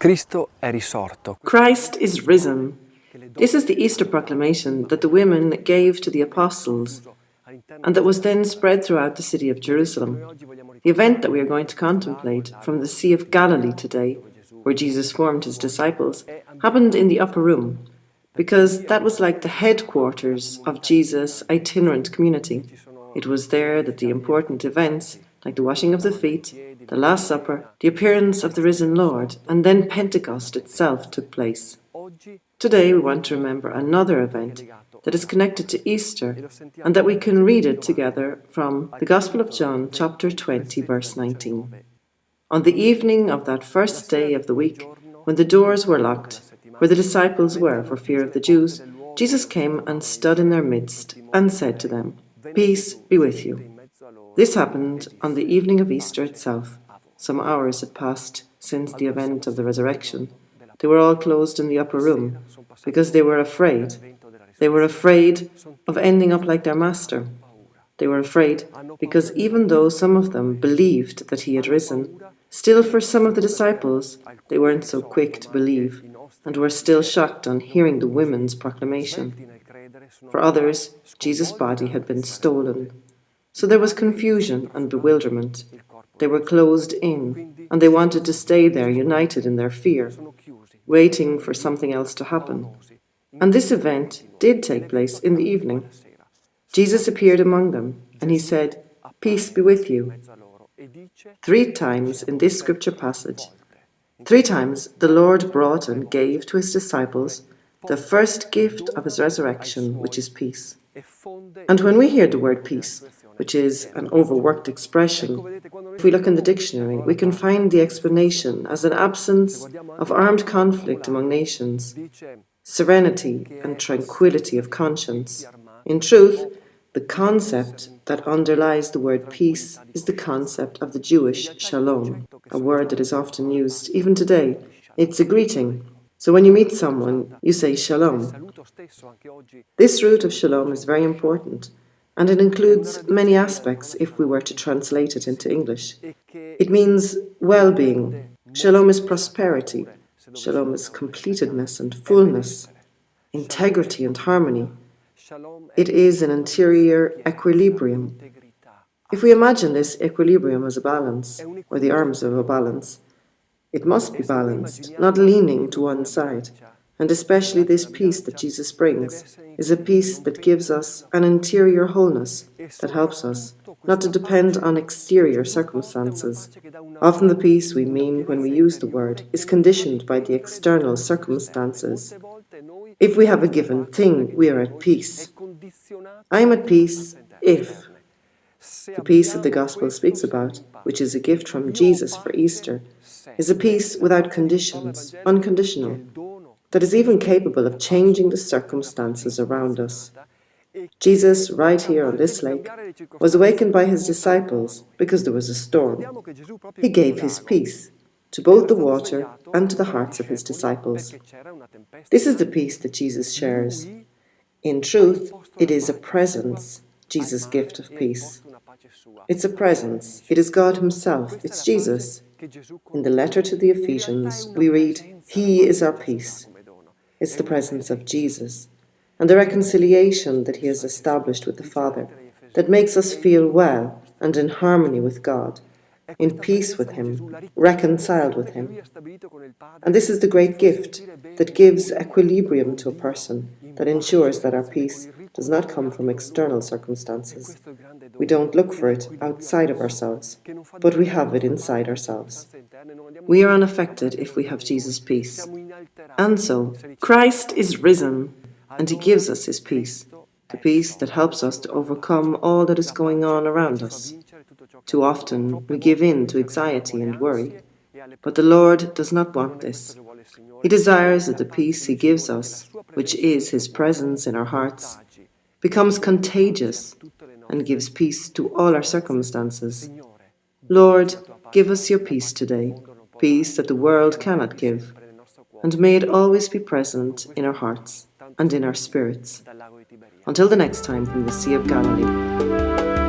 Cristo è risorto. Christ is risen. This is the Easter proclamation that the women gave to the apostles and that was then spread throughout the city of Jerusalem. The event that we are going to contemplate from the Sea of Galilee today, where Jesus formed his disciples, happened in the upper room, because that was like the headquarters of Jesus' itinerant community. It was there that the important events, like the washing of the feet, the Last Supper, the appearance of the risen Lord, and then Pentecost itself took place. Today we want to remember another event that is connected to Easter, and that we can read it together from the Gospel of John, chapter 20, verse 19. On the evening of that first day of the week, when the doors were locked, where the disciples were for fear of the Jews, Jesus came and stood in their midst and said to them, "Peace be with you." This happened on the evening of Easter itself. Some hours had passed since the event of the resurrection. They were all closed in the upper room because they were afraid. They were afraid of ending up like their master. They were afraid because even though some of them believed that he had risen, still for some of the disciples, they weren't so quick to believe and were still shocked on hearing the women's proclamation. For others, Jesus' body had been stolen. So there was confusion and bewilderment. They were closed in, and they wanted to stay there united in their fear, waiting for something else to happen. And this event did take place in the evening. Jesus appeared among them, and he said, "Peace be with you." 3 times in this scripture passage, 3 times the Lord brought and gave to his disciples the first gift of his resurrection, which is peace. And when we hear the word peace, which is an overworked expression, if we look in the dictionary, we can find the explanation as an absence of armed conflict among nations, serenity and tranquility of conscience. In truth, the concept that underlies the word peace is the concept of the Jewish shalom, a word that is often used even today. It's a greeting. So when you meet someone, you say shalom. This root of shalom is very important, and it includes many aspects if we were to translate it into English. It means well-being. Shalom is prosperity. Shalom is completedness and fullness, integrity and harmony. It is an interior equilibrium. If we imagine this equilibrium as a balance, or the arms of a balance, it must be balanced, not leaning to one side. And especially this peace that Jesus brings is a peace that gives us an interior wholeness that helps us not to depend on exterior circumstances. Often the peace we mean when we use the word is conditioned by the external circumstances. If we have a given thing, we are at peace. I am at peace if. The peace that the Gospel speaks about, which is a gift from Jesus for Easter, is a peace without conditions, unconditional, that is even capable of changing the circumstances around us. Jesus, right here on this lake, was awakened by his disciples because there was a storm. He gave his peace to both the water and to the hearts of his disciples. This is the peace that Jesus shares. In truth, it is a presence, Jesus' gift of peace. It's a presence. It is God himself. It's Jesus. In the letter to the Ephesians, we read, "He is our peace." It's the presence of Jesus and the reconciliation that he has established with the Father that makes us feel well and in harmony with God, in peace with him, reconciled with him. And this is the great gift that gives equilibrium to a person, that ensures that our peace does not come from external circumstances. We don't look for it outside of ourselves, but we have it inside ourselves. We are unaffected if we have Jesus' peace. And so, Christ is risen, and he gives us his peace, the peace that helps us to overcome all that is going on around us. Too often, we give in to anxiety and worry, but the Lord does not want this. He desires that the peace he gives us, which is his presence in our hearts, becomes contagious and gives peace to all our circumstances. Lord, give us your peace today, peace that the world cannot give, and may it always be present in our hearts and in our spirits. Until the next time from the Sea of Galilee.